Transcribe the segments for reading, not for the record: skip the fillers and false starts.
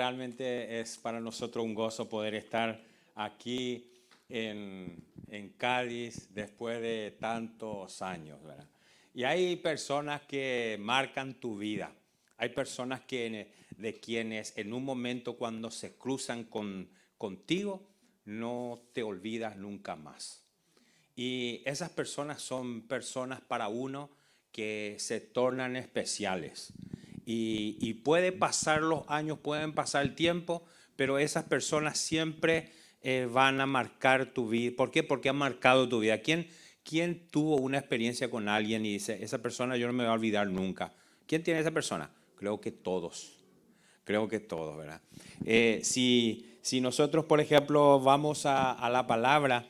realmente es para nosotros un gozo poder estar aquí en Cádiz después de tantos años, ¿verdad? Y hay personas que marcan tu vida. Hay personas de quienes en un momento cuando se cruzan contigo, no te olvidas nunca más. Y esas personas son personas para uno que se tornan especiales. Y puede pasar los años, pueden pasar el tiempo, pero esas personas siempre van a marcar tu vida. ¿Por qué? Porque han marcado tu vida. ¿Quién tuvo una experiencia con alguien y dice, esa persona yo no me voy a olvidar nunca? ¿Quién tiene esa persona? Creo que todos. Creo que todos, ¿verdad? Si nosotros, por ejemplo, vamos a la palabra,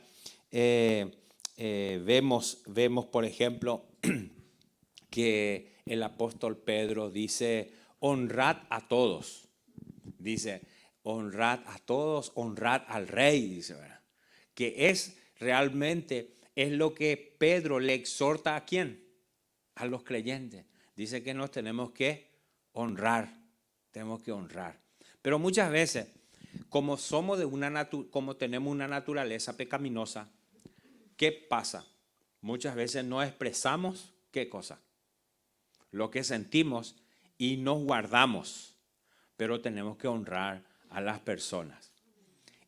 vemos, por ejemplo, que el apóstol Pedro dice, honrad a todos. Dice, honrad a todos, honrad al rey, dice, ¿verdad? Que es realmente, es lo que Pedro le exhorta a quién, a los creyentes. Dice que nos tenemos que honrar, tenemos que honrar. Pero muchas veces, como como tenemos una naturaleza pecaminosa, ¿qué pasa? Muchas veces no expresamos, ¿qué cosa? Lo que sentimos y nos guardamos, pero tenemos que honrar a las personas.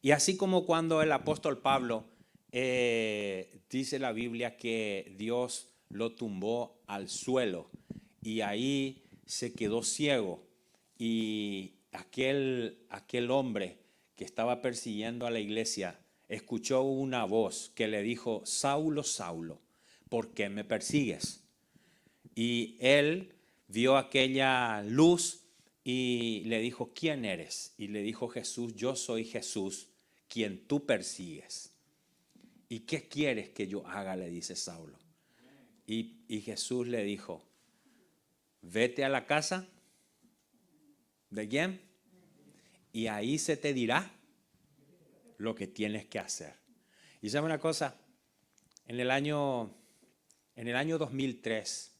Y así como cuando el apóstol Pablo dice la Biblia que Dios lo tumbó al suelo y ahí se quedó ciego y aquel hombre que estaba persiguiendo a la iglesia escuchó una voz que le dijo, Saulo, Saulo, ¿por qué me persigues? Y él vio aquella luz y le dijo, ¿quién eres? Y le dijo Jesús, yo soy Jesús, quien tú persigues. ¿Y qué quieres que yo haga? Le dice Saulo. Y Jesús le dijo, vete a la casa. ¿De quién? Y ahí se te dirá lo que tienes que hacer. Y sabe una cosa, en el año 2003,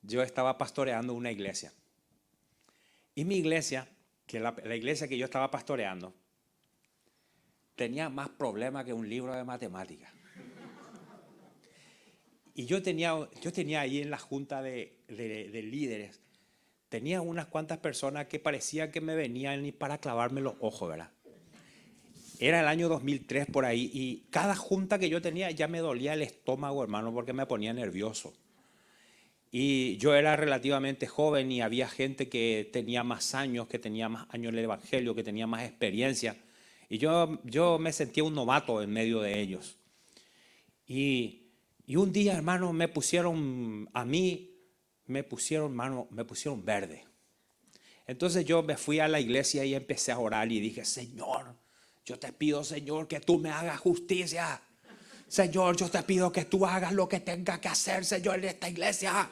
yo estaba pastoreando una iglesia. Y mi iglesia, que la iglesia que yo estaba pastoreando, tenía más problemas que un libro de matemáticas. Y yo tenía ahí en la junta de líderes, tenía unas cuantas personas que parecía que me venían para clavarme los ojos, ¿verdad? Era el año 2003 por ahí y cada junta que yo tenía ya me dolía el estómago, hermano, porque me ponía nervioso. Y yo era relativamente joven y había gente que tenía más años en el evangelio, que tenía más experiencia. Y yo me sentía un novato en medio de ellos. Y un día, hermano, me pusieron verde. Entonces yo me fui a la iglesia y empecé a orar y dije, Señor, yo te pido, Señor, que tú me hagas justicia. Señor, yo te pido que tú hagas lo que tenga que hacer, Señor, en esta iglesia.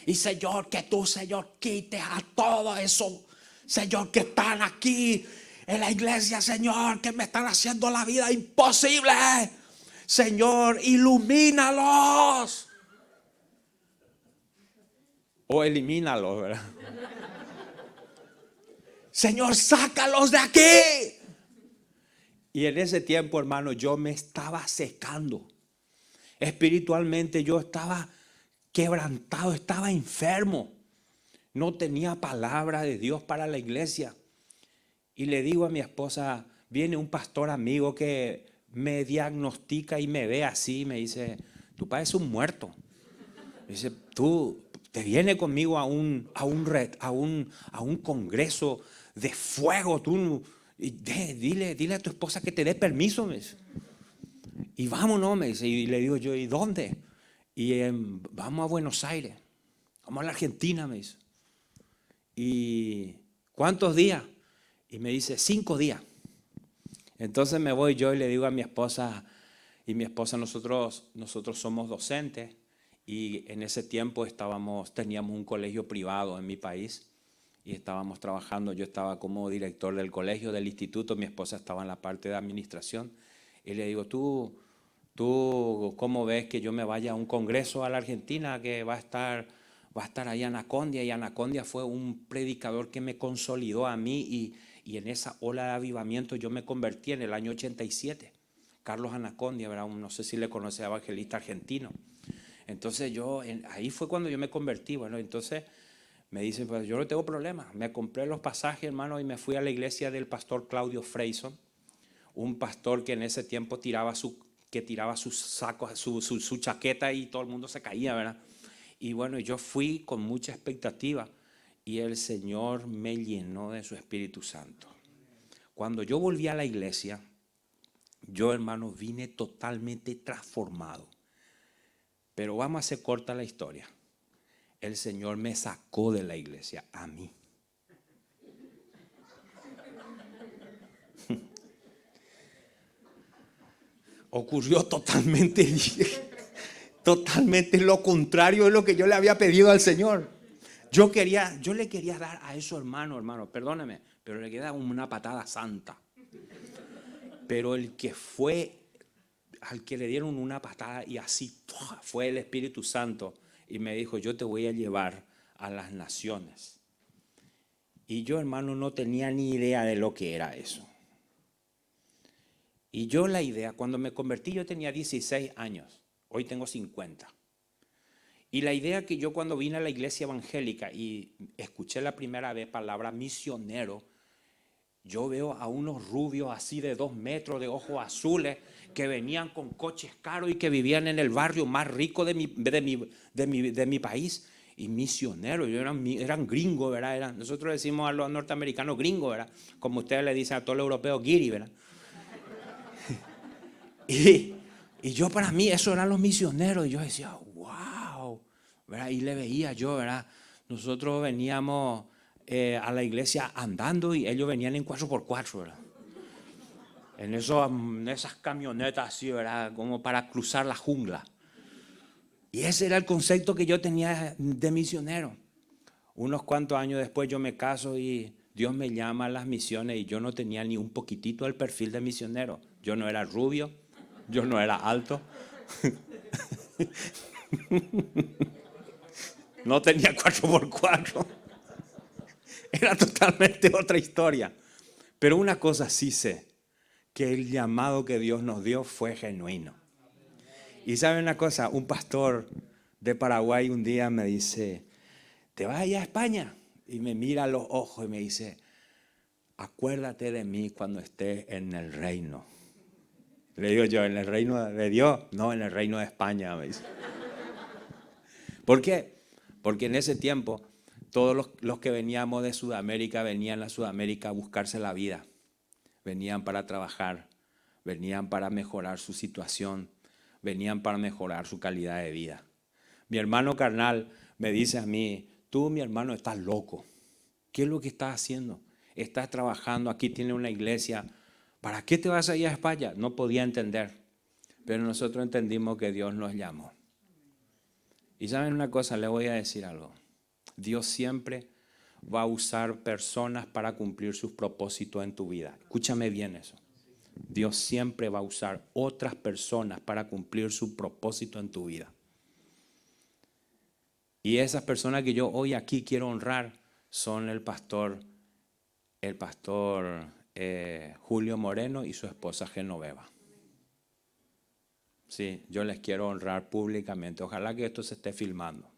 Y Señor, que tú, Señor, quites a todo eso, Señor, que están aquí en la iglesia, Señor, que me están haciendo la vida imposible. Señor, ilumínalos. O elimínalos, ¿verdad? Señor, sácalos de aquí. Y en ese tiempo, hermano, yo me estaba secando. Espiritualmente yo estaba quebrantado, estaba enfermo. No tenía palabra de Dios para la iglesia. Y le digo a mi esposa, viene un pastor amigo que me diagnostica y me ve así, me dice, tú pareces un muerto. Me dice, tú te vienes conmigo a un congreso de fuego, dile a tu esposa que te dé permiso, me dice. Y vámonos, me dice, y le digo yo, ¿y dónde? Y vamos a Buenos Aires, vamos a la Argentina, me dice. ¿Y cuántos días? Y me dice, 5 días. Entonces me voy yo y le digo a mi esposa, y mi esposa, nosotros somos docentes, y en ese tiempo teníamos un colegio privado en mi país, y estábamos trabajando, yo estaba como director del colegio, del instituto, mi esposa estaba en la parte de administración, y le digo, ¿Tú cómo ves que yo me vaya a un congreso a la Argentina que va a estar ahí Anacondia? Y Anacondia fue un predicador que me consolidó a mí Y en esa ola de avivamiento yo me convertí en el año 87. Carlos Anacondia, ¿verdad? No sé si le conoce, evangelista argentino. Entonces ahí fue cuando yo me convertí. Bueno, entonces me dicen, pues yo no tengo problema. Me compré los pasajes, hermano, y me fui a la iglesia del pastor Claudio Freyson, un pastor que en ese tiempo tiraba sus sacos, su chaqueta y todo el mundo se caía, ¿verdad? Y bueno, yo fui con mucha expectativa y el Señor me llenó de su Espíritu Santo. Cuando yo volví a la iglesia, yo, hermano, vine totalmente transformado. Pero vamos a hacer corta la historia. El Señor me sacó de la iglesia a mí. Ocurrió totalmente lo contrario de lo que yo le había pedido al Señor. Yo le quería dar a esos hermano, perdóneme, pero le quería dar una patada santa. Pero al que le dieron una patada y así fue el Espíritu Santo y me dijo, yo te voy a llevar a las naciones. Y yo, hermano, no tenía ni idea de lo que era eso. Y yo la idea, cuando me convertí yo tenía 16 años, hoy tengo 50. Y la idea que yo cuando vine a la iglesia evangélica y escuché la primera vez palabra misionero, yo veo a unos rubios así de 2 metros, de ojos azules, que venían con coches caros y que vivían en el barrio más rico de mi país. Y misioneros, eran gringos, ¿verdad? Nosotros decimos a los norteamericanos gringos, ¿verdad? Como ustedes le dicen a todos los europeos, guiri, ¿verdad? Y yo, para mí, eso eran los misioneros. Y yo decía, wow, ¿verdad? Y le veía yo, ¿verdad? Nosotros veníamos a la iglesia andando y ellos venían en 4x4, ¿verdad? En esas camionetas así, ¿verdad? Como para cruzar la jungla. Y ese era el concepto que yo tenía de misionero. Unos cuantos años después yo me caso y Dios me llama a las misiones y yo no tenía ni un poquitito el perfil de misionero. Yo no era rubio, yo no era alto. No tenía 4x4. Era totalmente otra historia. Pero una cosa sí sé, que el llamado que Dios nos dio fue genuino. Y ¿sabe una cosa? Un pastor de Paraguay un día me dice, ¿te vas allá a España? Y me mira a los ojos y me dice, acuérdate de mí cuando estés en el reino. Le digo yo, ¿en el reino de Dios? No, en el reino de España, me dice. ¿Por qué? Porque en ese tiempo todos los que veníamos de Sudamérica venían a Sudamérica a buscarse la vida. Venían para trabajar, venían para mejorar su situación, venían para mejorar su calidad de vida. Mi hermano carnal me dice a mí, tú, mi hermano, estás loco. ¿Qué es lo que estás haciendo? Estás trabajando, aquí tienes una iglesia. ¿Para qué te vas a ir a España? No podía entender. Pero nosotros entendimos que Dios nos llamó. Y saben una cosa, le voy a decir algo. Dios siempre va a usar personas para cumplir sus propósitos en tu vida. Escúchame bien eso. Dios siempre va a usar otras personas para cumplir su propósito en tu vida. Y esas personas que yo hoy aquí quiero honrar son el pastor Julio Moreno y su esposa Genoveva. Sí, yo les quiero honrar públicamente. Ojalá que esto se esté filmando.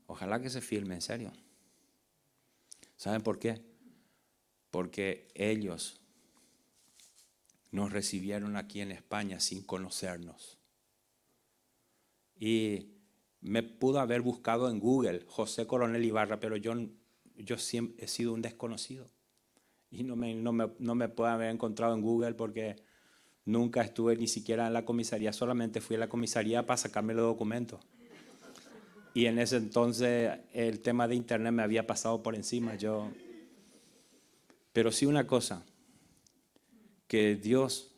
Ojalá que se filme, en serio. ¿Saben por qué? Porque ellos nos recibieron aquí en España sin conocernos. Y me pudo haber buscado en Google José Coronel Ibarra, pero yo siempre he sido un desconocido. Y no me puedo haber encontrado en Google porque nunca estuve ni siquiera en la comisaría, solamente fui a la comisaría para sacarme los documentos. Y en ese entonces el tema de internet me había pasado por encima. Pero sí una cosa, que Dios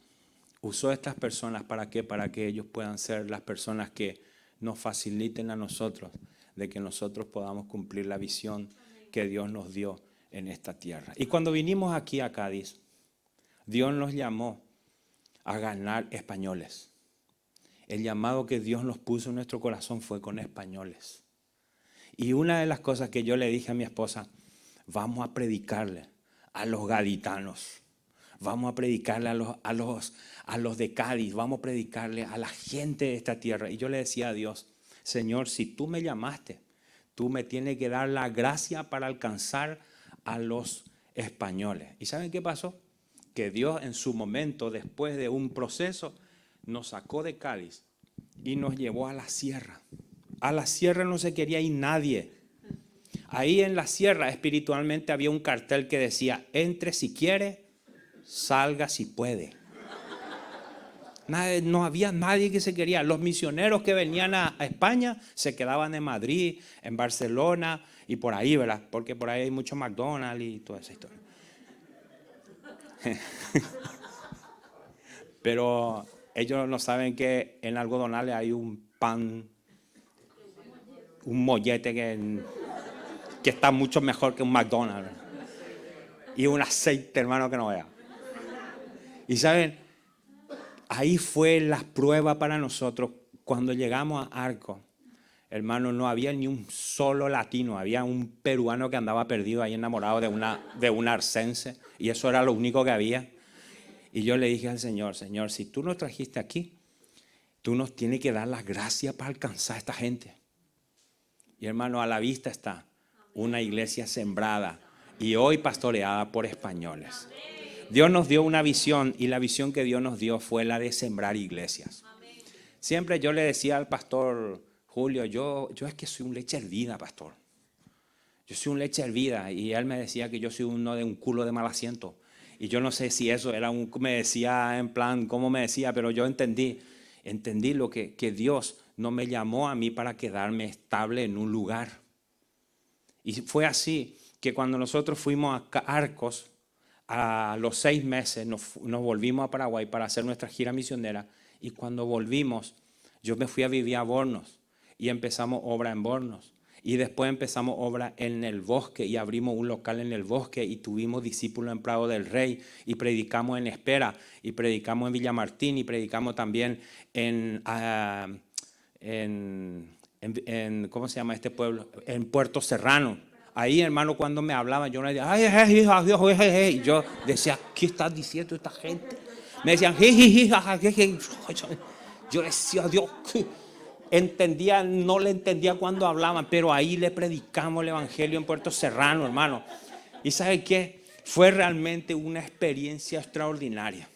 usó a estas personas ¿para qué? Para que ellos puedan ser las personas que nos faciliten a nosotros de que nosotros podamos cumplir la visión que Dios nos dio en esta tierra. Y cuando vinimos aquí a Cádiz, Dios nos llamó a ganar españoles. El llamado que Dios nos puso en nuestro corazón fue con españoles. Y una de las cosas que yo le dije a mi esposa, vamos a predicarle a los gaditanos. Vamos a predicarle a los de Cádiz. Vamos a predicarle a la gente de esta tierra. Y yo le decía a Dios, Señor, si tú me llamaste, tú me tienes que dar la gracia para alcanzar a los españoles. ¿Y saben qué pasó? Que Dios en su momento, después de un proceso, nos sacó de Cádiz y nos llevó a la sierra. A la sierra no se quería ir nadie. Ahí en la sierra espiritualmente había un cartel que decía, entre si quiere, salga si puede. No había nadie que se quería. Los misioneros que venían a España se quedaban en Madrid, en Barcelona y por ahí, ¿verdad? Porque por ahí hay mucho McDonald's y toda esa historia. Pero ellos no saben que en algodonales hay un pan, un mollete que está mucho mejor que un McDonald's. Y un aceite, hermano, que no vea. Y saben, ahí fue la prueba para nosotros. Cuando llegamos a Arcos, hermano, no había ni un solo latino. Había un peruano que andaba perdido ahí enamorado de una arcense. Y eso era lo único que había. Y yo le dije al Señor, Señor, si tú nos trajiste aquí, tú nos tienes que dar las gracias para alcanzar a esta gente. Y hermano, a la vista está una iglesia sembrada y hoy pastoreada por españoles. Dios nos dio una visión y la visión que Dios nos dio fue la de sembrar iglesias. Siempre yo le decía al pastor Julio, yo es que soy un leche hervida, pastor. Yo soy un leche hervida. Y él me decía que yo soy uno de un culo de mal asiento. Y yo no sé si eso era me decía en plan, cómo me decía, pero yo entendí lo que Dios no me llamó a mí para quedarme estable en un lugar. Y fue así que cuando nosotros fuimos a Arcos, a los 6 meses nos volvimos a Paraguay para hacer nuestra gira misionera. Y cuando volvimos, yo me fui a vivir a Bornos y empezamos obra en Bornos. Y después empezamos obra en el bosque y abrimos un local en el bosque y tuvimos discípulos en Prado del Rey y predicamos en Espera y predicamos en Villamartín y predicamos también en ¿cómo se llama este pueblo? En Puerto Serrano. Ahí, hermano, cuando me hablaban, yo le decía, y yo decía, ¿qué está diciendo esta gente? Me decían, yo decía, Dios, entendía, no le entendía cuando hablaban, pero ahí le predicamos el evangelio en Puerto Serrano, hermano. ¿Y sabe qué? Fue realmente una experiencia extraordinaria.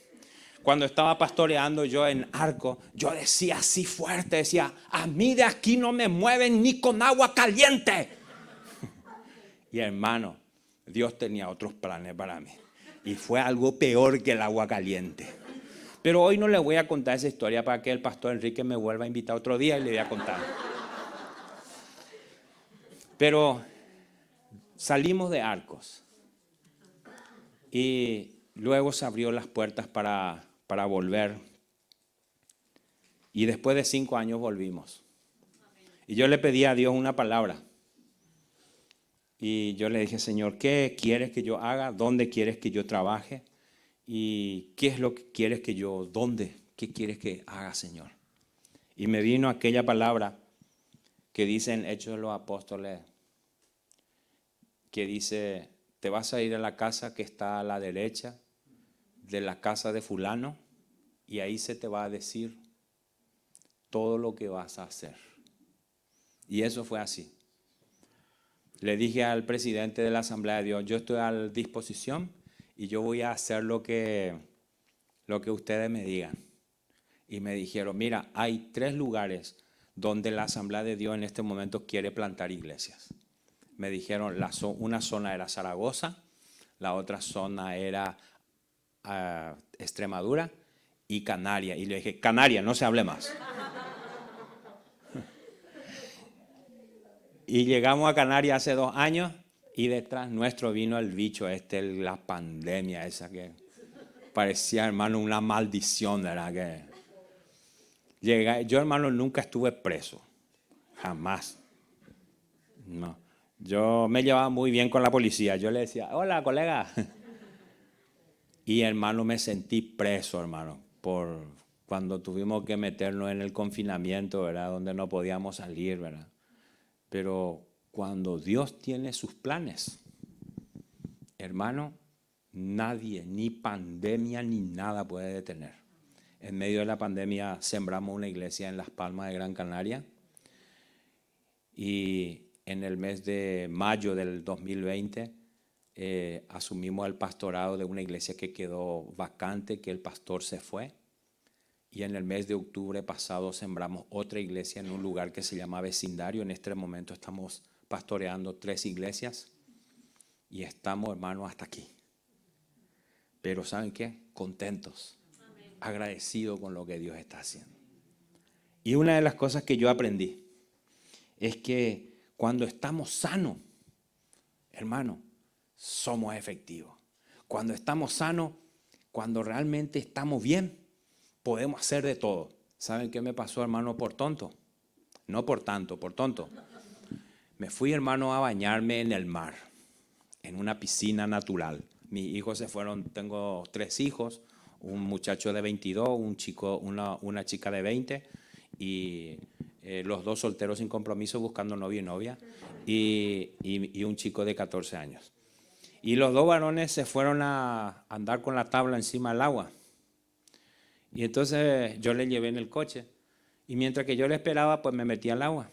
Cuando estaba pastoreando yo en Arco, yo decía así fuerte, decía, a mí de aquí no me mueven ni con agua caliente. Y hermano, Dios tenía otros planes para mí. Y fue algo peor que el agua caliente. Pero hoy no le voy a contar esa historia para que el pastor Enrique me vuelva a invitar otro día y le voy a contar. Pero salimos de Arcos y luego se abrió las puertas para volver. Y después de 5 años volvimos. Y yo le pedí a Dios una palabra. Y yo le dije, Señor, ¿qué quieres que yo haga? ¿Dónde quieres que yo trabaje? ¿Y qué es lo que quieres que yo, dónde? ¿Qué quieres que haga, Señor? Y me vino aquella palabra que dice en Hechos de los Apóstoles, que dice, te vas a ir a la casa que está a la derecha de la casa de fulano y ahí se te va a decir todo lo que vas a hacer. Y eso fue así. Le dije al presidente de la Asamblea de Dios, yo estoy a disposición y yo voy a hacer lo que ustedes me digan. Y me dijeron, mira, hay 3 lugares donde la Asamblea de Dios en este momento quiere plantar iglesias. Me dijeron, una zona era Zaragoza, la otra zona era Extremadura y Canarias. Y le dije, Canarias, no se hable más. Y llegamos a Canarias hace 2 años y detrás nuestro vino el bicho la pandemia esa que parecía, hermano, una maldición, ¿verdad? Yo, hermano, nunca estuve preso, jamás. No. Yo me llevaba muy bien con la policía. Yo le decía, hola, colega. Y, hermano, me sentí preso, hermano, por cuando tuvimos que meternos en el confinamiento, ¿verdad? Donde no podíamos salir, ¿verdad? Pero cuando Dios tiene sus planes, hermano, nadie, ni pandemia, ni nada puede detener. En medio de la pandemia sembramos una iglesia en Las Palmas de Gran Canaria y en el mes de mayo del 2020 asumimos el pastorado de una iglesia que quedó vacante, que el pastor se fue. Y en el mes de octubre pasado sembramos otra iglesia en un lugar que se llama Vecindario. En este momento estamos pastoreando 3 iglesias y estamos, hermanos, hasta aquí. Pero ¿saben qué? Contentos, agradecidos con lo que Dios está haciendo. Y una de las cosas que yo aprendí es que cuando estamos sanos, hermano, somos efectivos. Cuando estamos sanos, cuando realmente estamos bien, podemos hacer de todo. ¿Saben qué me pasó, hermano, por tonto? No por tanto, por tonto. Me fui, hermano, a bañarme en el mar, en una piscina natural. Mis hijos se fueron, tengo 3 hijos, un muchacho de 22, una chica de 20 y los 2 solteros sin compromiso buscando novio y novia y un chico de 14 años. Y los 2 varones se fueron a andar con la tabla encima del agua. Y entonces yo le llevé en el coche y mientras que yo le esperaba, pues me metí al agua.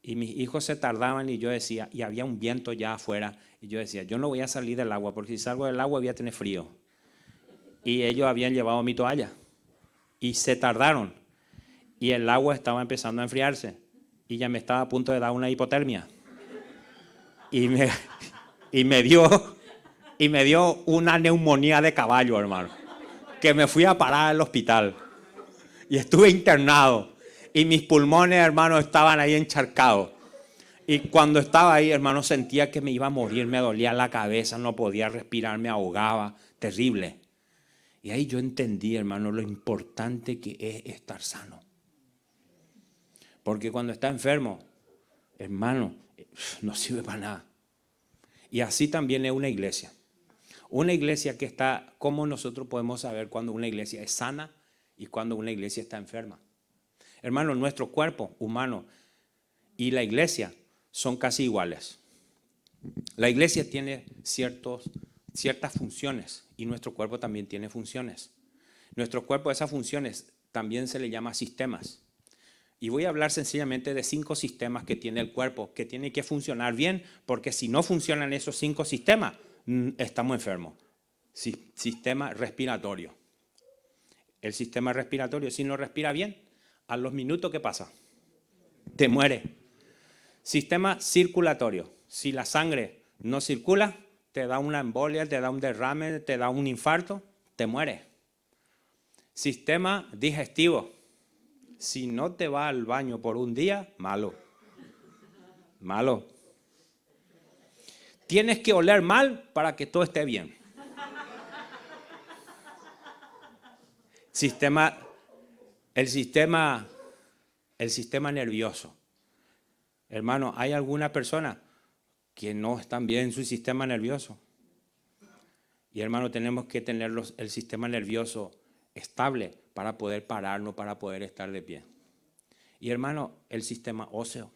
Y mis hijos se tardaban y yo decía, y había un viento ya afuera, y yo decía, yo no voy a salir del agua porque si salgo del agua voy a tener frío. Y ellos habían llevado mi toalla y se tardaron y el agua estaba empezando a enfriarse y ya me estaba a punto de dar una hipotermia. Y me dio una neumonía de caballo, hermano, que me fui a parar al hospital y estuve internado y mis pulmones, hermano, estaban ahí encharcados. Y cuando estaba ahí, hermano, sentía que me iba a morir, me dolía la cabeza, no podía respirar, me ahogaba, terrible. Y ahí yo entendí, hermano, lo importante que es estar sano. Porque cuando está enfermo, hermano, no sirve para nada. Y así también es una iglesia. Una iglesia que está, ¿cómo nosotros podemos saber cuando una iglesia es sana y cuando una iglesia está enferma? Hermano, nuestro cuerpo humano y la iglesia son casi iguales. La iglesia tiene ciertas funciones y nuestro cuerpo también tiene funciones. Nuestro cuerpo, esas funciones también se le llama sistemas. Y voy a hablar sencillamente de 5 sistemas que tiene el cuerpo, que tienen que funcionar bien, porque si no funcionan esos 5 sistemas, estamos enfermos. Sistema respiratorio. El sistema respiratorio, si no respira bien, a los minutos, ¿qué pasa? Te muere. Sistema circulatorio. Si la sangre no circula, te da una embolia, te da un derrame, te da un infarto, te muere. Sistema digestivo. Si no te vas al baño por un día, malo. Malo. Tienes que oler mal para que todo esté bien. El sistema nervioso. Hermano, ¿hay alguna persona que no está bien en su sistema nervioso? Y hermano, tenemos que tener el sistema nervioso estable para poder pararnos, para poder estar de pie. Y hermano, el sistema óseo.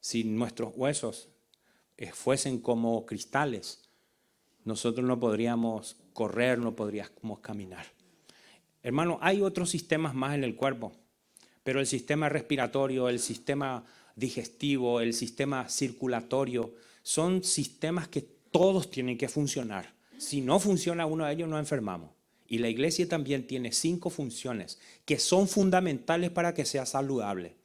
Si nuestros huesos fuesen como cristales, nosotros no podríamos correr, no podríamos caminar. Hermano, hay otros sistemas más en el cuerpo, pero el sistema respiratorio, el sistema digestivo, el sistema circulatorio, son sistemas que todos tienen que funcionar. Si no funciona uno de ellos, nos enfermamos. Y la iglesia también tiene 5 funciones que son fundamentales para que sea saludable.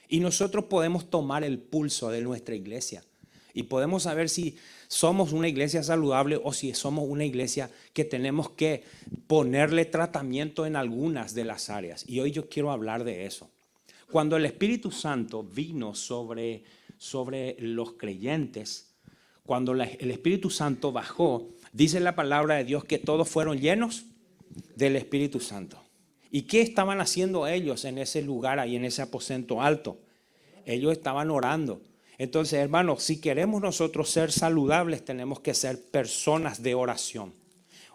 Y nosotros podemos tomar el pulso de nuestra iglesia y podemos saber si somos una iglesia saludable o si somos una iglesia que tenemos que ponerle tratamiento en algunas de las áreas. Y hoy yo quiero hablar de eso. Cuando el Espíritu Santo vino sobre los creyentes, cuando el Espíritu Santo bajó, dice la palabra de Dios que todos fueron llenos del Espíritu Santo. ¿Y qué estaban haciendo ellos en ese lugar ahí, en ese aposento alto? Ellos estaban orando. Entonces, hermanos, si queremos nosotros ser saludables, tenemos que ser personas de oración.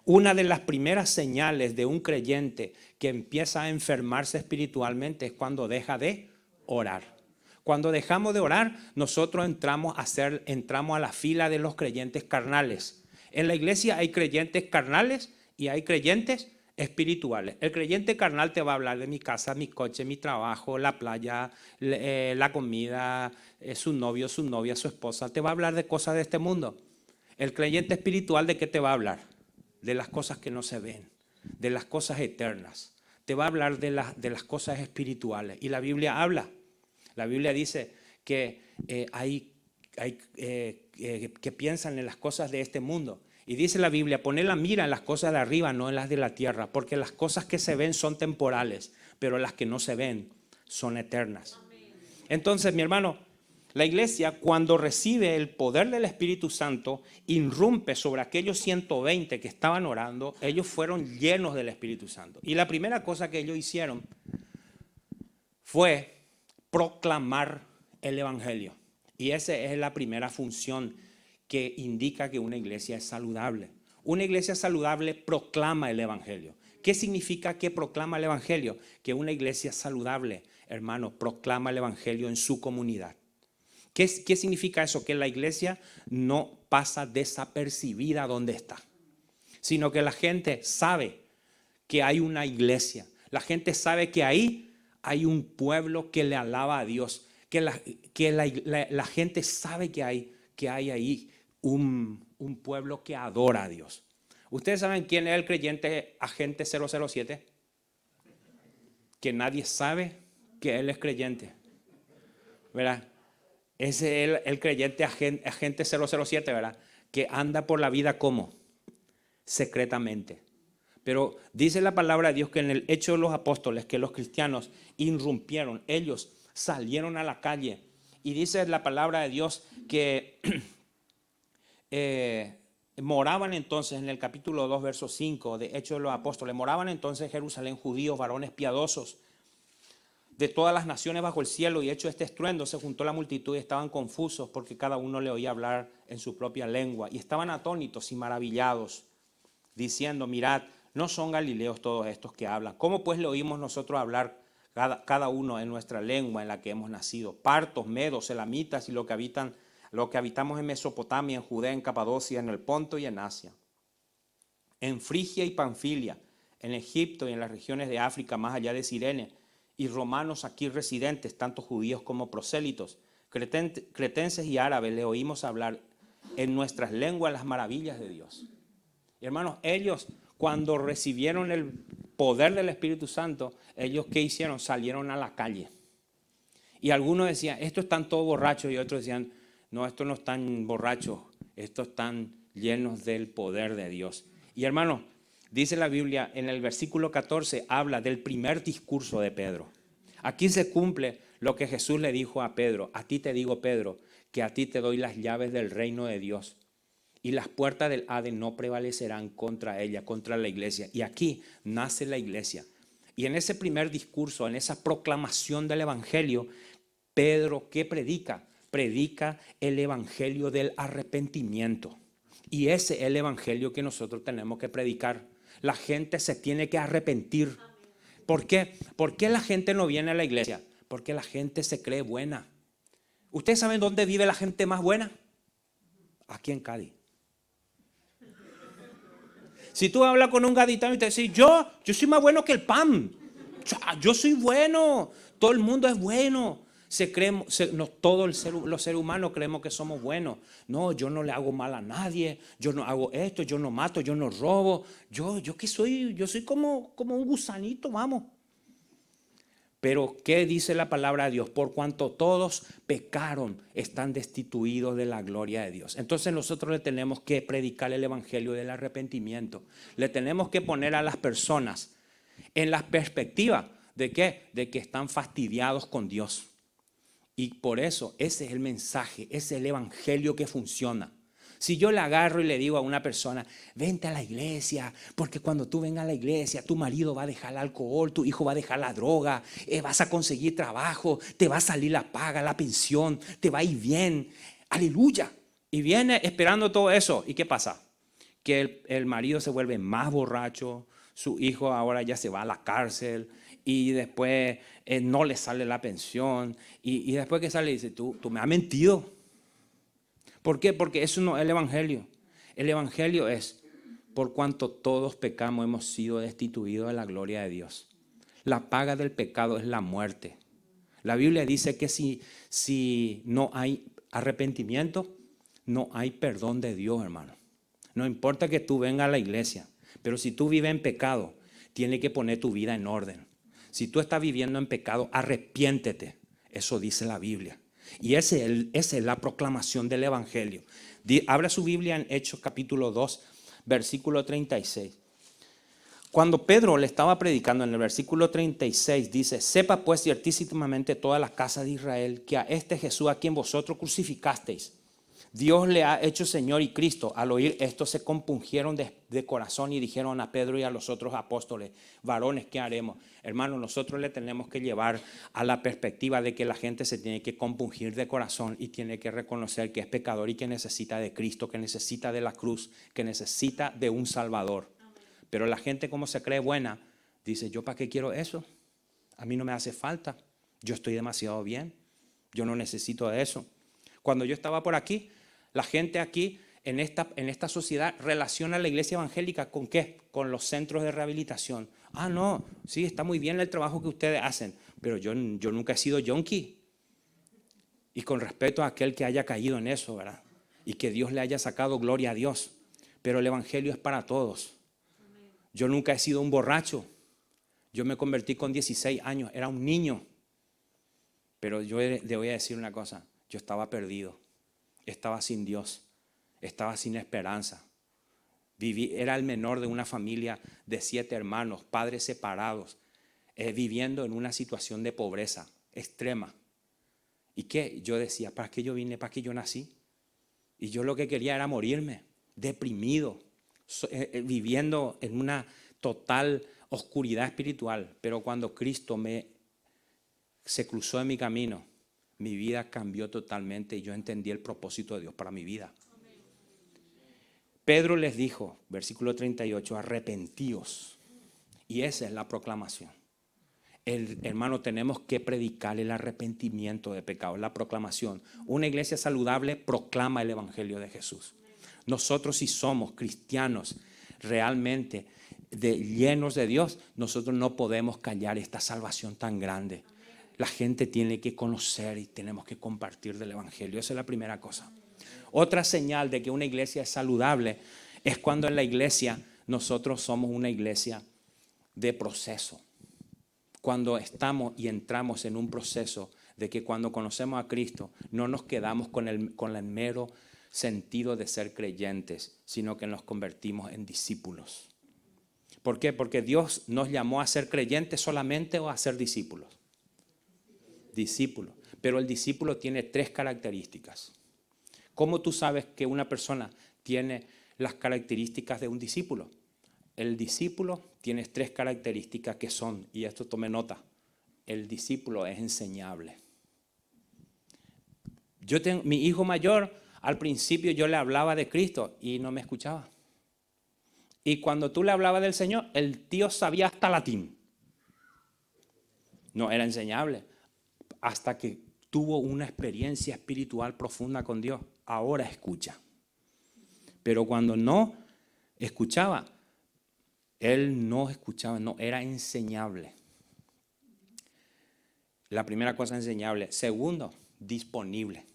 Una de las primeras señales de un creyente que empieza a enfermarse espiritualmente es cuando deja de orar. Cuando dejamos de orar, nosotros entramos a la fila de los creyentes carnales. En la iglesia hay creyentes carnales y hay creyentes espirituales. El creyente carnal te va a hablar de mi casa, mi coche, mi trabajo, la playa, la comida, su novio, su novia, su esposa. Te va a hablar de cosas de este mundo. El creyente espiritual, ¿de qué te va a hablar? De las cosas que no se ven, de las cosas eternas. Te va a hablar de las cosas espirituales. Y la Biblia habla. La Biblia dice que hay que piensan en las cosas de este mundo. Y dice la Biblia, poner la mira en las cosas de arriba, no en las de la tierra, porque las cosas que se ven son temporales, pero las que no se ven son eternas. Entonces, mi hermano, la iglesia, cuando recibe el poder del Espíritu Santo, irrumpe sobre aquellos 120 que estaban orando. Ellos fueron llenos del Espíritu Santo. Y la primera cosa que ellos hicieron fue proclamar el Evangelio. Y esa es la primera función que indica que una iglesia es saludable. Una iglesia saludable proclama el Evangelio. ¿Qué significa que proclama el Evangelio? Que una iglesia saludable, hermano, proclama el Evangelio en su comunidad. ¿Qué significa eso? Que la iglesia no pasa desapercibida donde está, sino que la gente sabe que hay una iglesia. La gente sabe que ahí hay un pueblo que le alaba a Dios, que la gente sabe que hay ahí un pueblo que adora a Dios. ¿Ustedes saben quién es el creyente agente 007? Que nadie sabe que él es creyente, ¿verdad? Ese es el creyente agente 007, ¿verdad? Que anda por la vida como secretamente. Pero dice la palabra de Dios que en el Hecho de los Apóstoles, que los cristianos irrumpieron, ellos salieron a la calle. Y dice la palabra de Dios que moraban entonces, en el capítulo 2, verso 5 de Hechos de los Apóstoles, moraban entonces en Jerusalén judíos, varones piadosos, de todas las naciones bajo el cielo. Y hecho este estruendo, se juntó la multitud y estaban confusos porque cada uno le oía hablar en su propia lengua. Y estaban atónitos y maravillados, diciendo, mirad, no son galileos todos estos que hablan. ¿Cómo pues le oímos nosotros hablar cada uno en nuestra lengua en la que hemos nacido? Partos, medos, elamitas y lo que habitamos en Mesopotamia, en Judea, en Capadocia, en el Ponto y en Asia, en Frigia y Panfilia, en Egipto y en las regiones de África más allá de Cirene, y romanos aquí residentes, tanto judíos como prosélitos, cretenses y árabes, le oímos hablar en nuestras lenguas las maravillas de Dios. Y hermanos, ellos cuando recibieron el poder del Espíritu Santo, ellos ¿qué hicieron? Salieron a la calle. Y algunos decían, estos están todos borrachos, y otros decían, no, estos no están borrachos, estos están llenos del poder de Dios. Y hermanos, dice la Biblia en el versículo 14, habla del primer discurso de Pedro. Aquí se cumple lo que Jesús le dijo a Pedro, a ti te digo, Pedro, que a ti te doy las llaves del reino de Dios. Y las puertas del Hades no prevalecerán contra ella, contra la iglesia. Y aquí nace la iglesia. Y en ese primer discurso, en esa proclamación del evangelio, Pedro, ¿qué predica? Predica el evangelio del arrepentimiento. Y ese es el evangelio que nosotros tenemos que predicar. La gente se tiene que arrepentir. ¿Por qué? ¿Por qué la gente no viene a la iglesia? Porque la gente se cree buena. ¿Ustedes saben dónde vive la gente más buena? Aquí en Cádiz. Si tú hablas con un gaditano y te dices, yo soy más bueno que el pan. Yo soy bueno. Todo el mundo es bueno. Todos los seres humanos creemos que somos buenos. No, yo no le hago mal a nadie. Yo no hago esto, yo no mato, yo no robo. Yo soy como un gusanito, vamos. Pero ¿qué dice la palabra de Dios? Por cuanto todos pecaron, están destituidos de la gloria de Dios. Entonces nosotros le tenemos que predicar el evangelio del arrepentimiento. Le tenemos que poner a las personas en la perspectiva de ¿qué? De que están fastidiados con Dios. Y por eso ese es el mensaje, ese es el evangelio que funciona. Si yo le agarro y le digo a una persona, vente a la iglesia, porque cuando tú vengas a la iglesia, tu marido va a dejar el alcohol, tu hijo va a dejar la droga, vas a conseguir trabajo, te va a salir la paga, la pensión, te va a ir bien, aleluya. Y viene esperando todo eso. ¿Y qué pasa? Que el marido se vuelve más borracho, su hijo ahora ya se va a la cárcel, y después no le sale la pensión, y después que sale dice, tú me has mentido. ¿Por qué? Porque eso no es el evangelio. El evangelio es, por cuanto todos pecamos hemos sido destituidos de la gloria de Dios. La paga del pecado es la muerte. La Biblia dice que si no hay arrepentimiento, no hay perdón de Dios, hermano. No importa que tú vengas a la iglesia, pero si tú vives en pecado, tienes que poner tu vida en orden. Si tú estás viviendo en pecado, arrepiéntete. Eso dice la Biblia. Y esa es la proclamación del evangelio. Abra su Biblia en Hechos capítulo 2, versículo 36. Cuando Pedro le estaba predicando en el versículo 36, dice: sepa pues ciertísimamente toda la casa de Israel que a este Jesús a quien vosotros crucificasteis, Dios le ha hecho Señor y Cristo. Al oír esto se compungieron de corazón y dijeron a Pedro y a los otros apóstoles: varones, ¿qué haremos? Hermanos, nosotros le tenemos que llevar a la perspectiva de que la gente se tiene que compungir de corazón y tiene que reconocer que es pecador y que necesita de Cristo, que necesita de la cruz, que necesita de un Salvador. Pero la gente, como se cree buena, dice: ¿yo para qué quiero eso? A mí no me hace falta. Yo estoy demasiado bien. Yo no necesito de eso. Cuando yo estaba por aquí, la gente aquí en esta sociedad relaciona la iglesia evangélica ¿con qué? Con los centros de rehabilitación. Ah, no, sí, está muy bien el trabajo que ustedes hacen, pero yo nunca he sido yonki. Y con respeto a aquel que haya caído en eso, ¿verdad? Y que Dios le haya sacado gloria a Dios. Pero el evangelio es para todos. Yo nunca he sido un borracho. Yo me convertí con 16 años, era un niño. Pero yo le voy a decir una cosa: yo estaba perdido, estaba sin Dios, estaba sin esperanza. Era el menor de una familia de 7 hermanos, padres separados, viviendo en una situación de pobreza extrema. ¿Y qué? Yo decía: ¿para qué yo vine? ¿Para qué yo nací? Y yo lo que quería era morirme, deprimido, viviendo en una total oscuridad espiritual. Pero cuando Cristo se cruzó en mi camino, mi vida cambió totalmente y yo entendí el propósito de Dios para mi vida. Pedro les dijo, versículo 38, arrepentíos. Y esa es la proclamación. Hermano, tenemos que predicar el arrepentimiento de pecado, la proclamación. Una iglesia saludable proclama el evangelio de Jesús. Nosotros, si somos cristianos realmente llenos de Dios, nosotros no podemos callar esta salvación tan grande. La gente tiene que conocer y tenemos que compartir del evangelio. Esa es la primera cosa. Otra señal de que una iglesia es saludable es cuando en la iglesia nosotros somos una iglesia de proceso. Cuando estamos y entramos en un proceso de que cuando conocemos a Cristo no nos quedamos con el mero sentido de ser creyentes, sino que nos convertimos en discípulos. ¿Por qué? Porque Dios nos llamó a ser creyentes solamente o a ser discípulos. Discípulos. Pero el discípulo tiene 3 características. ¿Cómo tú sabes que una persona tiene las características de un discípulo? El discípulo tiene 3 características que son, y esto tome nota: el discípulo es enseñable. Mi hijo mayor, al principio yo le hablaba de Cristo y no me escuchaba. Y cuando tú le hablabas del Señor, el tío sabía hasta latín. No era enseñable. Hasta que tuvo una experiencia espiritual profunda con Dios, ahora escucha. Pero cuando no escuchaba, él no escuchaba, no era enseñable. La primera cosa, enseñable. Segundo, disponible.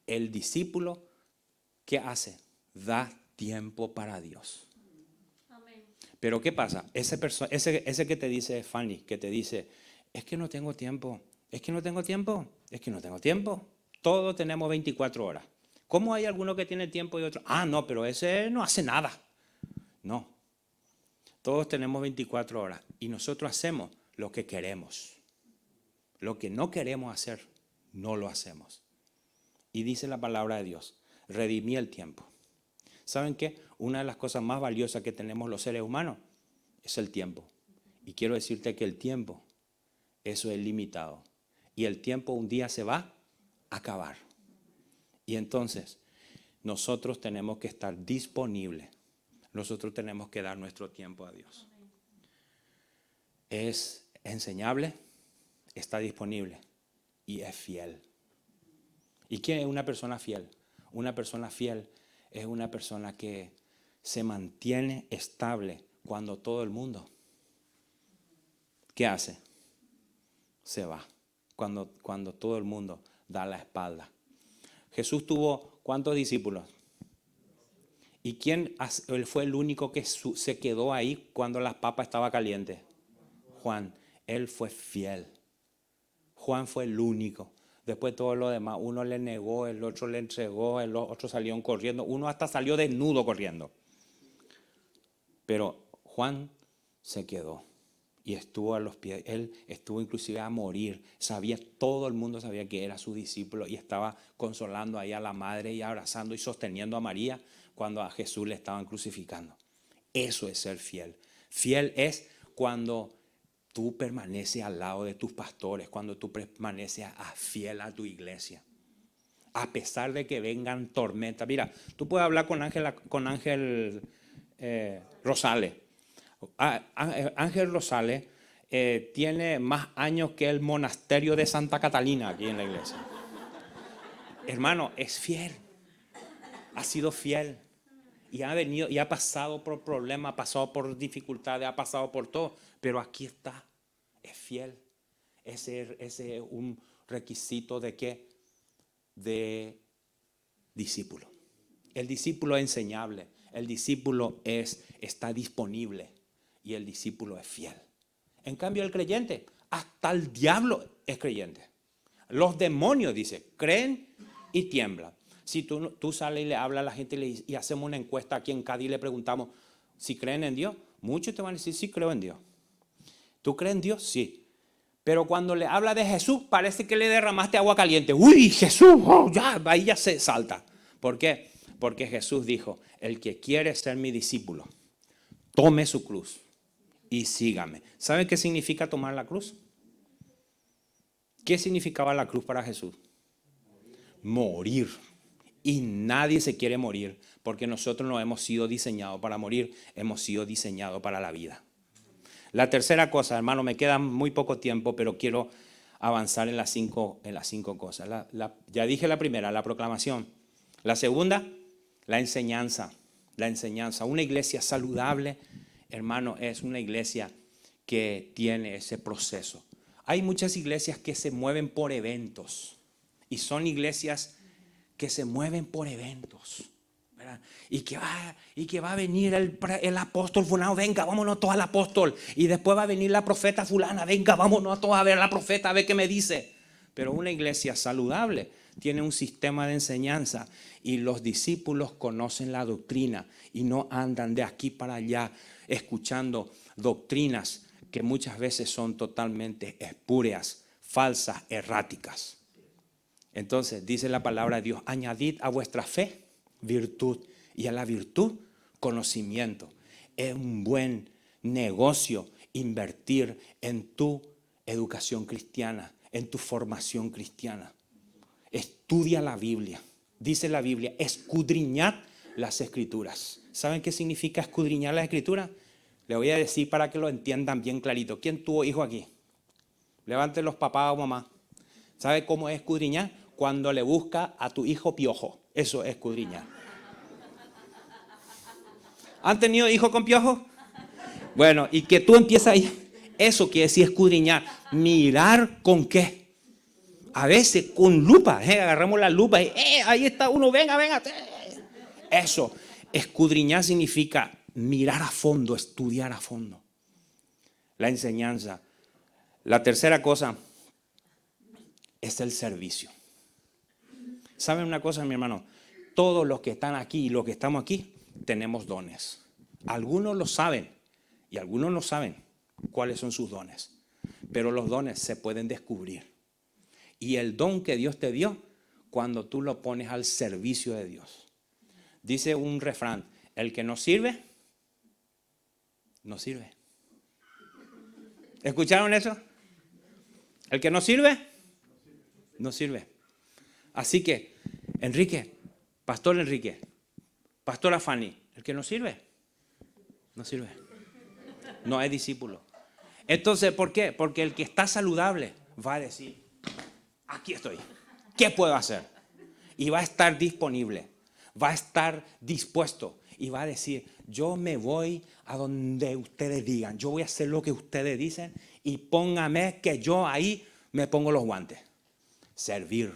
El discípulo, ¿qué hace? Da tiempo para Dios. Amén. Pero ¿qué pasa? Ese que te dice, Fanny, que te dice: es que no tengo tiempo, es que no tengo tiempo, es que no tengo tiempo. Todos tenemos 24 horas. ¿Cómo hay alguno que tiene tiempo y otro? Ah, no, pero ese no hace nada. No. Todos tenemos 24 horas y nosotros hacemos lo que queremos. Lo que no queremos hacer, no lo hacemos. Y dice la palabra de Dios: redimí el tiempo. ¿Saben qué? Una de las cosas más valiosas que tenemos los seres humanos es el tiempo. Y quiero decirte que el tiempo, eso es limitado. Y el tiempo un día se va a acabar. Y entonces, nosotros tenemos que estar disponibles. Nosotros tenemos que dar nuestro tiempo a Dios. Es enseñable, está disponible y es fiel. ¿Y qué es una persona fiel? Una persona fiel es una persona que se mantiene estable cuando todo el mundo, ¿qué hace? Se va. Cuando todo el mundo da la espalda. Jesús tuvo ¿cuántos discípulos? ¿Y él fue el único que se quedó ahí cuando la papa estaba caliente? Juan. Él fue fiel. Juan fue el único. Después todo lo demás, uno le negó, el otro le entregó, el otro salió corriendo, uno hasta salió desnudo corriendo. Pero Juan se quedó y estuvo a los pies. Él estuvo inclusive a morir. Todo el mundo sabía que era su discípulo y estaba consolando ahí a la madre y abrazando y sosteniendo a María cuando a Jesús le estaban crucificando. Eso es ser fiel. Fiel es cuando tú permaneces al lado de tus pastores, cuando tú permaneces fiel a tu iglesia. A pesar de que vengan tormentas. Mira, tú puedes hablar con Ángel Rosales. Ángel Rosales tiene más años que el monasterio de Santa Catalina aquí en la iglesia. Hermano, es fiel. Ha sido fiel. Y ha venido y ha pasado por problemas, ha pasado por dificultades, ha pasado por todo. Pero aquí está. Es fiel. Ese es un requisito de ¿qué? De discípulo. El discípulo es enseñable. El discípulo está disponible. Y el discípulo es fiel. En cambio, el creyente, hasta el diablo es creyente. Los demonios, dice, creen y tiemblan. Si tú sales y le hablas a la gente y hacemos una encuesta aquí en Cádiz y le preguntamos si creen en Dios, muchos te van a decir, sí, creo en Dios. ¿Tú crees en Dios? Sí. Pero cuando le habla de Jesús, parece que le derramaste agua caliente. ¡Uy, Jesús! Oh, ahí ya se salta. ¿Por qué? Porque Jesús dijo, el que quiere ser mi discípulo, tome su cruz y sígame. ¿Saben qué significa tomar la cruz? ¿Qué significaba la cruz para Jesús? Morir. Y nadie se quiere morir, porque nosotros no hemos sido diseñados para morir, hemos sido diseñados para la vida. La tercera cosa, hermano, me queda muy poco tiempo, pero quiero avanzar en las cinco cosas. Ya dije la primera, la proclamación. La segunda, la enseñanza. La enseñanza. Una iglesia saludable, hermano, es una iglesia que tiene ese proceso. Hay muchas iglesias que se mueven por eventos y son iglesias que se mueven por eventos, ¿verdad? Y que va a venir el apóstol fulano, venga, vámonos todos al apóstol. Y después va a venir la profeta fulana, venga, vámonos todos a ver a la profeta, a ver qué me dice. Pero una iglesia saludable tiene un sistema de enseñanza y los discípulos conocen la doctrina y no andan de aquí para allá escuchando doctrinas que muchas veces son totalmente espurias, falsas, erráticas. Entonces dice la palabra de Dios, añadid a vuestra fe virtud y a la virtud conocimiento. Es un buen negocio invertir en tu educación cristiana, en tu formación cristiana. Estudia la Biblia. Dice la Biblia, escudriñad las escrituras. ¿Saben qué significa escudriñar las escrituras? Le voy a decir para que lo entiendan bien clarito. ¿Quién tuvo hijo aquí? Levanten los papás o mamá. ¿Sabe cómo es escudriñar? Cuando le busca a tu hijo piojo. Eso es escudriñar. ¿Han tenido hijos con piojo? Bueno, y que tú empiezas ahí. Eso quiere decir escudriñar. Mirar con qué. A veces con lupa. Agarramos la lupa y ahí está uno, venga. Eso. Escudriñar significa mirar a fondo, estudiar a fondo. La enseñanza. La tercera cosa es el servicio. ¿Saben una cosa, mi hermano? Todos los que están aquí y los que estamos aquí tenemos dones. Algunos lo saben y algunos no saben cuáles son sus dones. Pero los dones se pueden descubrir. Y el don que Dios te dio, cuando tú lo pones al servicio de Dios. Dice un refrán, el que no sirve, no sirve. ¿Escucharon eso? El que no sirve, no sirve. Así que, Pastor Enrique, Pastora Fanny, el que no sirve, no sirve. No es discípulo. Entonces, ¿por qué? Porque el que está saludable va a decir, aquí estoy, ¿qué puedo hacer? Y va a estar disponible. va a estar dispuesto y va a decir, yo me voy a donde ustedes digan, yo voy a hacer lo que ustedes dicen y póngame que yo ahí me pongo los guantes. Servir.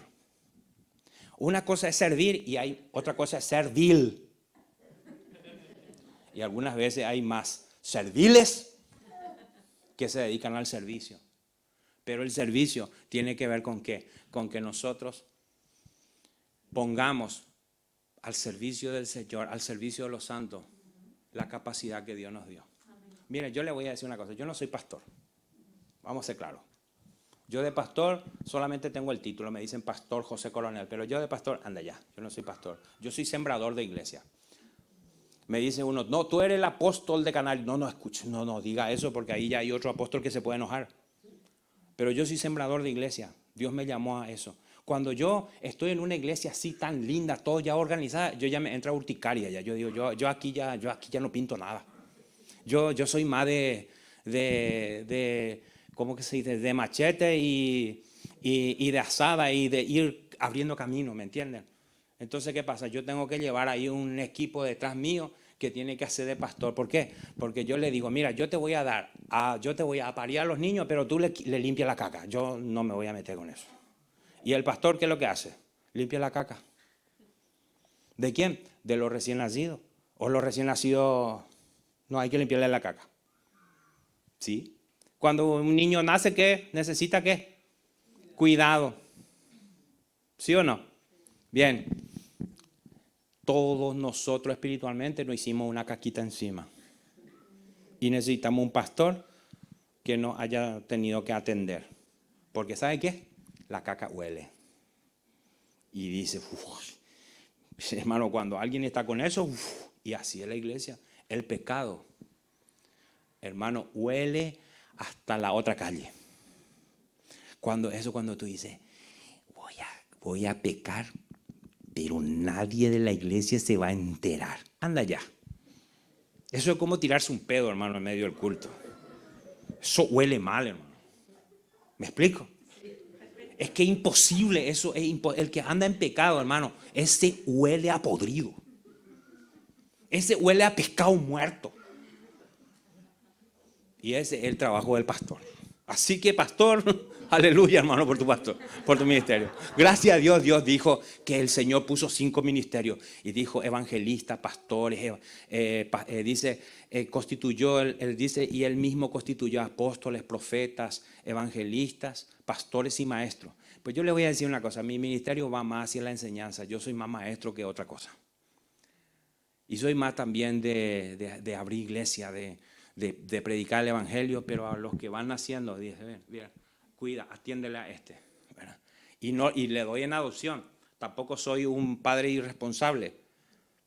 Una cosa es servir y otra cosa es servil. Y algunas veces hay más serviles que se dedican al servicio. Pero el servicio tiene que ver con ¿qué? Con que nosotros pongamos al servicio del Señor, al servicio de los santos, la capacidad que Dios nos dio. Mire, yo le voy a decir una cosa, yo no soy pastor, vamos a ser claros. Yo de pastor solamente tengo el título, me dicen Pastor José Coronel, pero yo de pastor, anda ya, yo no soy pastor, yo soy sembrador de iglesia. Me dice uno, no, tú eres el apóstol de Canal. No, escuche, no diga eso porque ahí ya hay otro apóstol que se puede enojar. Pero yo soy sembrador de iglesia, Dios me llamó a eso. Cuando yo estoy en una iglesia así tan linda, todo ya organizada, yo ya me entra urticaria. Ya. Yo digo, yo aquí ya no pinto nada. Yo soy más de ¿cómo que se dice? De machete y de asada y de ir abriendo camino, ¿me entienden? Entonces, ¿qué pasa? Yo tengo que llevar ahí un equipo detrás mío que tiene que hacer de pastor. ¿Por qué? Porque yo le digo, mira, yo te voy a aparear a los niños, pero tú le limpias la caca. Yo no me voy a meter con eso. ¿Y el pastor qué es lo que hace? Limpia la caca. ¿De quién? De los recién nacidos. O los recién nacidos no hay que limpiarle la caca. ¿Sí? Cuando un niño nace, ¿qué? ¿Necesita qué? Cuidado. ¿Sí o no? Bien. Todos nosotros espiritualmente nos hicimos una caquita encima. Y necesitamos un pastor que nos haya tenido que atender. Porque ¿sabe qué? La caca huele. Y dice, hermano, cuando alguien está con eso, y así es la iglesia, el pecado, hermano, huele hasta la otra calle. Cuando tú dices, voy a pecar, pero nadie de la iglesia se va a enterar. Anda ya. Eso es como tirarse un pedo, hermano, en medio del culto. Eso huele mal, hermano. ¿Me explico? Es que es imposible, eso es el que anda en pecado, hermano, ese huele a podrido. Ese huele a pescado muerto. Y ese es el trabajo del pastor. Así que, pastor, aleluya, hermano, por tu pastor, por tu ministerio. Gracias a Dios, Dios dijo que el Señor puso 5 ministerios. Y dijo evangelistas, pastores, constituyó, él dice, y él mismo constituyó apóstoles, profetas, evangelistas, pastores y maestros. Pues yo le voy a decir una cosa, mi ministerio va más hacia la enseñanza. Yo soy más maestro que otra cosa. Y soy más también de abrir iglesia, de predicar el evangelio, pero a los que van naciendo, dice, mira, cuida, atiéndele a este. ¿Verdad? Y le doy en adopción. Tampoco soy un padre irresponsable,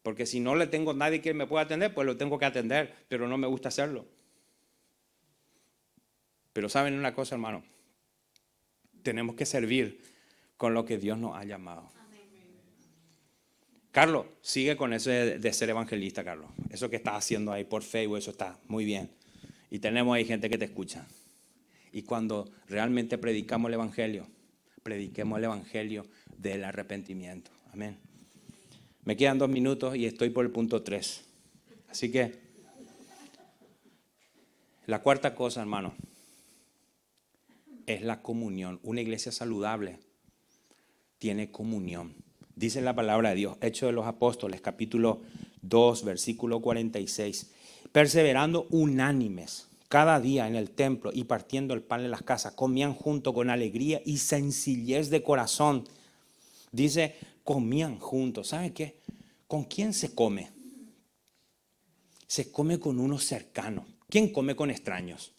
porque si no le tengo a nadie que me pueda atender, pues lo tengo que atender, pero no me gusta hacerlo. Pero saben una cosa, hermano, tenemos que servir con lo que Dios nos ha llamado. Carlos, sigue con eso de ser evangelista, Carlos. Eso que estás haciendo ahí por Facebook, eso está muy bien. Y tenemos ahí gente que te escucha. Y cuando realmente predicamos el evangelio, prediquemos el evangelio del arrepentimiento. Amén. Me quedan 2 minutos y estoy por el punto 3. Así que, la cuarta cosa, hermano, es la comunión. Una iglesia saludable tiene comunión. Dice la palabra de Dios, Hechos de los Apóstoles, capítulo 2, versículo 46. Perseverando unánimes cada día en el templo y partiendo el pan en las casas, comían junto con alegría y sencillez de corazón. Dice, comían juntos. ¿Sabe qué? ¿Con quién se come? Se come con uno cercano. ¿Quién come con extraños?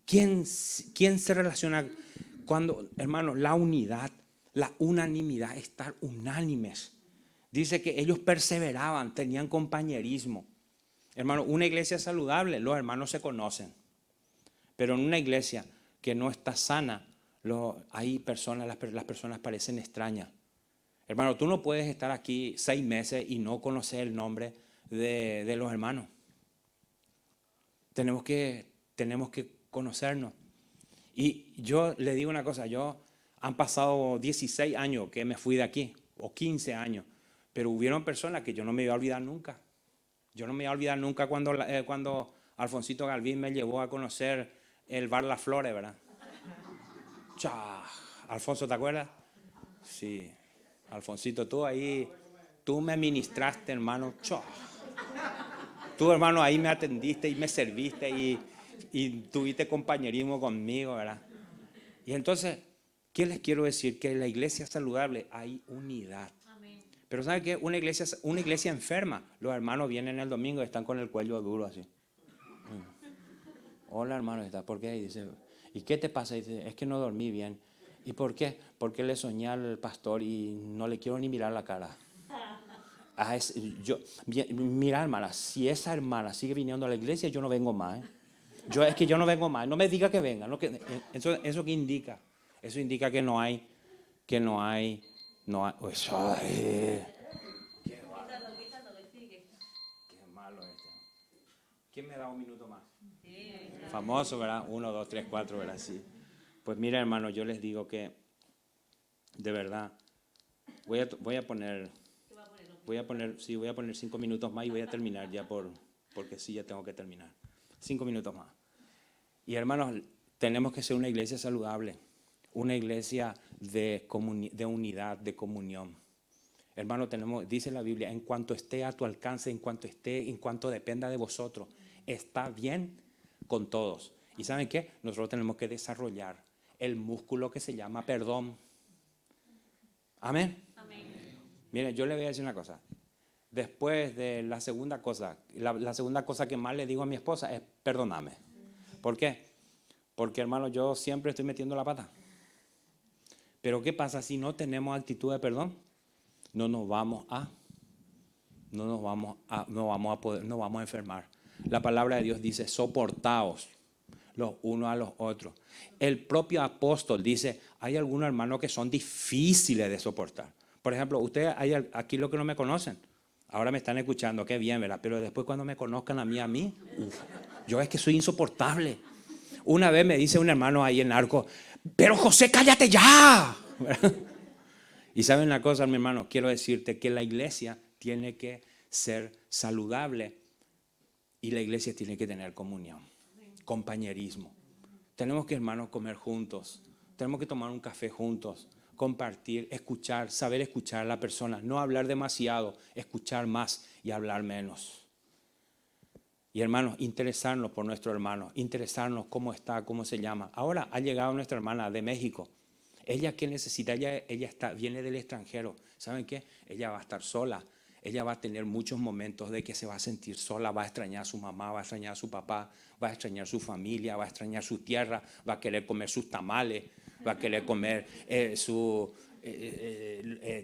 ¿Quién se relaciona? Cuando, hermano, la unidad, la unanimidad, estar unánimes. Dice que ellos perseveraban, tenían compañerismo. Hermano, una iglesia saludable, los hermanos se conocen. Pero en una iglesia que no está sana, hay personas, las personas parecen extrañas. Hermano, tú no puedes estar aquí 6 meses y no conocer el nombre de los hermanos. Tenemos que conocernos. Y yo le digo una cosa, han pasado 16 años que me fui de aquí, o 15 años. Pero hubieron personas que yo no me iba a olvidar nunca. Yo no me iba a olvidar nunca cuando Alfonsito Galvín me llevó a conocer el bar Las Flores, ¿verdad? Chá, Alfonso, ¿te acuerdas? Sí, Alfonsito, tú me ministraste, hermano. Chá. Tú, hermano, ahí me atendiste y me serviste y tuviste compañerismo conmigo, ¿verdad? Y entonces, ¿qué les quiero decir? Que en la iglesia saludable hay unidad. Pero ¿saben qué? Una iglesia enferma. Los hermanos vienen el domingo y están con el cuello duro así. Hola, hermano, ¿por qué? Y dice, ¿y qué te pasa? Y dice, es que no dormí bien. ¿Y por qué? Porque le soñé al pastor y no le quiero ni mirar la cara. Mira, hermana, si esa hermana sigue viniendo a la iglesia, yo no vengo más. Es que yo no vengo más. No me diga que venga. ¿Eso qué indica? Eso indica que no hay. Eso, qué malo este. ¿Quién me da un minuto más? Famoso, ¿verdad? 1, 2, 3, 4, ¿verdad? Sí. Pues mira, hermano, yo les digo que, de verdad, voy a poner 5 minutos más y voy a terminar ya porque sí, ya tengo que terminar. 5 minutos más. Y hermanos, tenemos que ser una iglesia saludable, una iglesia de unidad, de comunión. Hermano, dice la Biblia, en cuanto esté a tu alcance, en cuanto dependa de vosotros, está bien con todos. ¿Y saben qué? Nosotros tenemos que desarrollar el músculo que se llama perdón. Amén. Miren, yo le voy a decir una cosa. Después de la segunda cosa, la segunda cosa que más le digo a mi esposa es perdóname. ¿Por qué? Porque, hermano, yo siempre estoy metiendo la pata. Pero ¿qué pasa si no tenemos actitud de perdón? No vamos a enfermar. La palabra de Dios dice, soportaos los unos a los otros. El propio apóstol dice, hay algunos hermanos que son difíciles de soportar. Por ejemplo, ustedes hay aquí los que no me conocen, ahora me están escuchando, qué bien, ¿verdad? Pero después cuando me conozcan a mí, yo es que soy insoportable. Una vez me dice un hermano ahí en Arco, pero José, cállate ya. Y saben una cosa, mi hermano, quiero decirte que la iglesia tiene que ser saludable y la iglesia tiene que tener comunión, compañerismo. Tenemos que, hermanos, comer juntos, tenemos que tomar un café juntos, compartir, escuchar, saber escuchar a la persona, no hablar demasiado, escuchar más y hablar menos. Y hermanos, interesarnos por nuestro hermano, interesarnos cómo está, cómo se llama. Ahora ha llegado nuestra hermana de México. Ella, ¿qué necesita? Viene del extranjero. ¿Saben qué? Ella va a estar sola. Ella va a tener muchos momentos de que se va a sentir sola, va a extrañar a su mamá, va a extrañar a su papá, va a extrañar su familia, va a extrañar su tierra, va a querer comer sus tamales, va a querer comer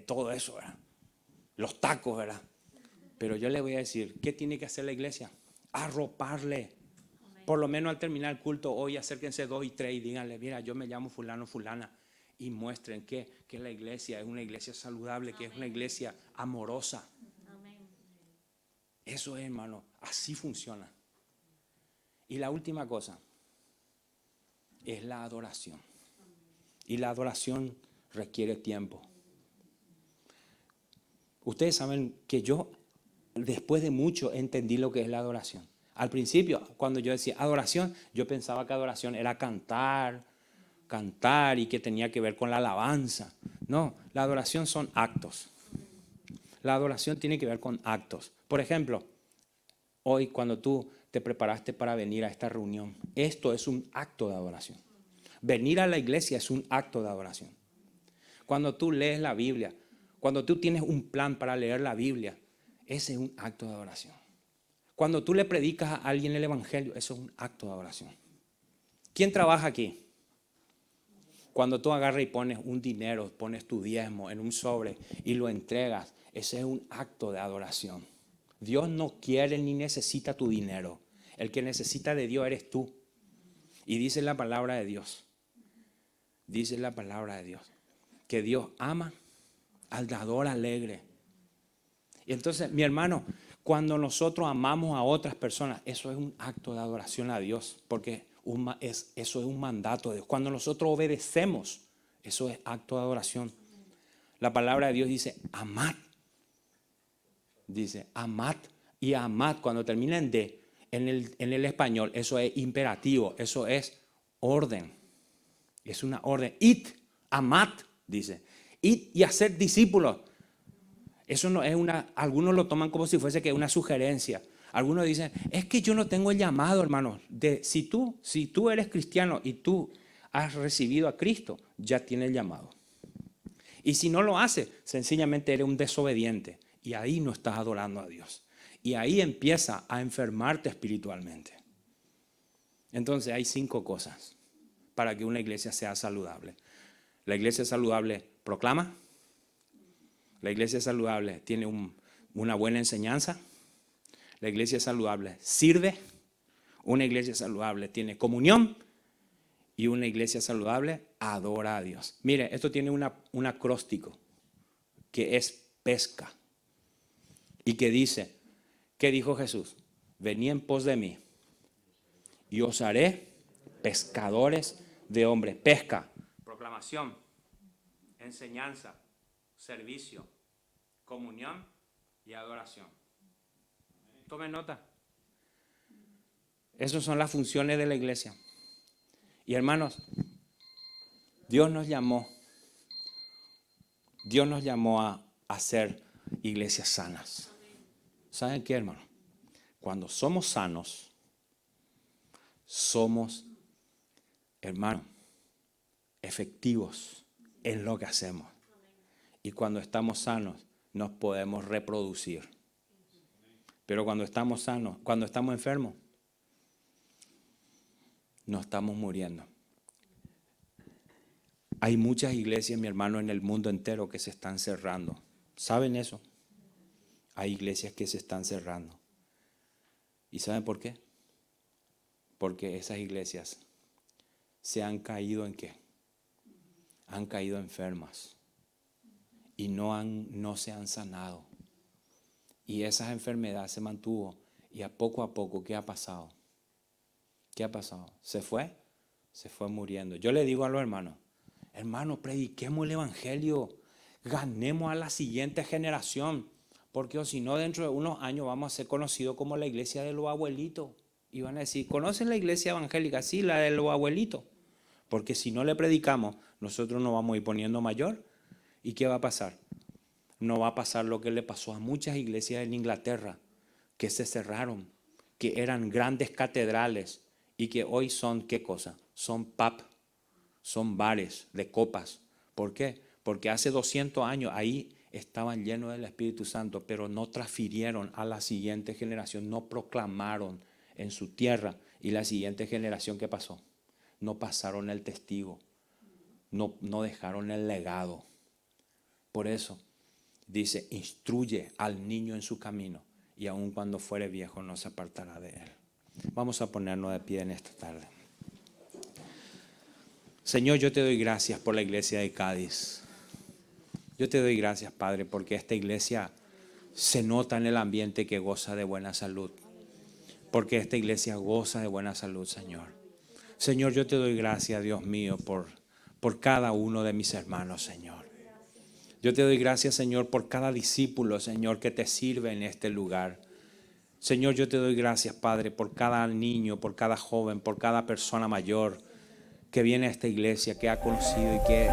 todo eso, ¿verdad? Los tacos, ¿verdad? Pero yo le voy a decir, ¿qué tiene que hacer la iglesia? Arroparle. Por lo menos al terminar el culto hoy, acérquense 2 y 3 y díganle, mira, yo me llamo fulano, fulana. Y muestren que la iglesia es una iglesia saludable, que es una iglesia amorosa. Eso es, hermano, así funciona. Y la última cosa es la adoración. Y la adoración requiere tiempo. Ustedes saben que yo, después de mucho, entendí lo que es la adoración. Al principio, cuando yo decía adoración, yo pensaba que adoración era cantar y que tenía que ver con la alabanza. No, la adoración son actos. La adoración tiene que ver con actos. Por ejemplo, hoy cuando tú te preparaste para venir a esta reunión, esto es un acto de adoración. Venir a la iglesia es un acto de adoración. Cuando tú lees la Biblia, cuando tú tienes un plan para leer la Biblia, ese es un acto de adoración. Cuando tú le predicas a alguien el evangelio, eso es un acto de adoración. ¿Quién trabaja aquí? Cuando tú agarras y pones un dinero, pones tu diezmo en un sobre y lo entregas, ese es un acto de adoración. Dios no quiere ni necesita tu dinero. El que necesita de Dios eres tú. Y dice la palabra de Dios. Dice la palabra de Dios. Que Dios ama al dador alegre. Y entonces, mi hermano, cuando nosotros amamos a otras personas, eso es un acto de adoración a Dios. Porque eso es un mandato de Dios. Cuando nosotros obedecemos, eso es acto de adoración. La palabra de Dios dice, amad Dice, amad. Y amad, cuando termina en de, en el español, eso es imperativo, eso es orden. Es una orden. Id, amad, dice. Id y hacer discípulos. Eso no es una, algunos lo toman como si fuese que una sugerencia. Algunos dicen, es que yo no tengo el llamado, hermano. Si tú eres cristiano y tú has recibido a Cristo, ya tienes el llamado. Y si no lo haces, sencillamente eres un desobediente. Y ahí no estás adorando a Dios. Y ahí empieza a enfermarte espiritualmente. Entonces hay 5 cosas para que una iglesia sea saludable. La iglesia saludable proclama. La iglesia saludable tiene una buena enseñanza. La iglesia saludable sirve. Una iglesia saludable tiene comunión. Y una iglesia saludable adora a Dios. Mire, esto tiene un acróstico que es pesca. Y que dice, ¿qué dijo Jesús? Venid en pos de mí y os haré pescadores de hombres. Pesca, proclamación, enseñanza, servicio, comunión y adoración. Tomen nota. Esas son las funciones de la iglesia. Y hermanos, Dios nos llamó a ser iglesias sanas. ¿Saben qué, hermano? Cuando somos sanos, somos, hermano, efectivos en lo que hacemos. Y cuando estamos sanos, nos podemos reproducir. Pero cuando estamos sanos, cuando estamos enfermos, nos estamos muriendo. Hay muchas iglesias, mi hermano, en el mundo entero que se están cerrando. ¿Saben eso? Hay iglesias que se están cerrando. ¿Y saben por qué? Porque esas iglesias se han caído ¿en qué? Han caído enfermas y no se han sanado. Y esa enfermedad se mantuvo y a poco, ¿qué ha pasado? ¿Qué ha pasado? Se fue muriendo. Yo le digo a los hermanos, prediquemos el evangelio, ganemos a la siguiente generación, porque si no dentro de unos años vamos a ser conocidos como la iglesia de los abuelitos. Y van a decir, ¿conocen la iglesia evangélica? Sí, la de los abuelitos. Porque si no le predicamos, nosotros nos vamos a ir poniendo mayor. ¿Y qué va a pasar? No va a pasar lo que le pasó a muchas iglesias en Inglaterra, que se cerraron, que eran grandes catedrales y que hoy son, ¿qué cosa? Son pub, son bares de copas. ¿Por qué? Porque hace 200 años ahí estaban llenos del Espíritu Santo, pero no transfirieron a la siguiente generación, no proclamaron en su tierra. Y la siguiente generación, ¿qué pasó? No pasaron el testigo, no dejaron el legado. Por eso dice, instruye al niño en su camino y aun cuando fuere viejo no se apartará de él. Vamos a ponernos de pie en esta tarde. Señor, yo te doy gracias por la iglesia de Cádiz. Yo te doy gracias, Padre, porque esta iglesia se nota en el ambiente que goza de buena salud. Porque esta iglesia goza de buena salud, Señor. Señor, yo te doy gracias, Dios mío, por cada uno de mis hermanos, Señor. Yo te doy gracias, Señor, por cada discípulo, Señor, que te sirve en este lugar. Señor, yo te doy gracias, Padre, por cada niño, por cada joven, por cada persona mayor que viene a esta iglesia, que ha conocido y que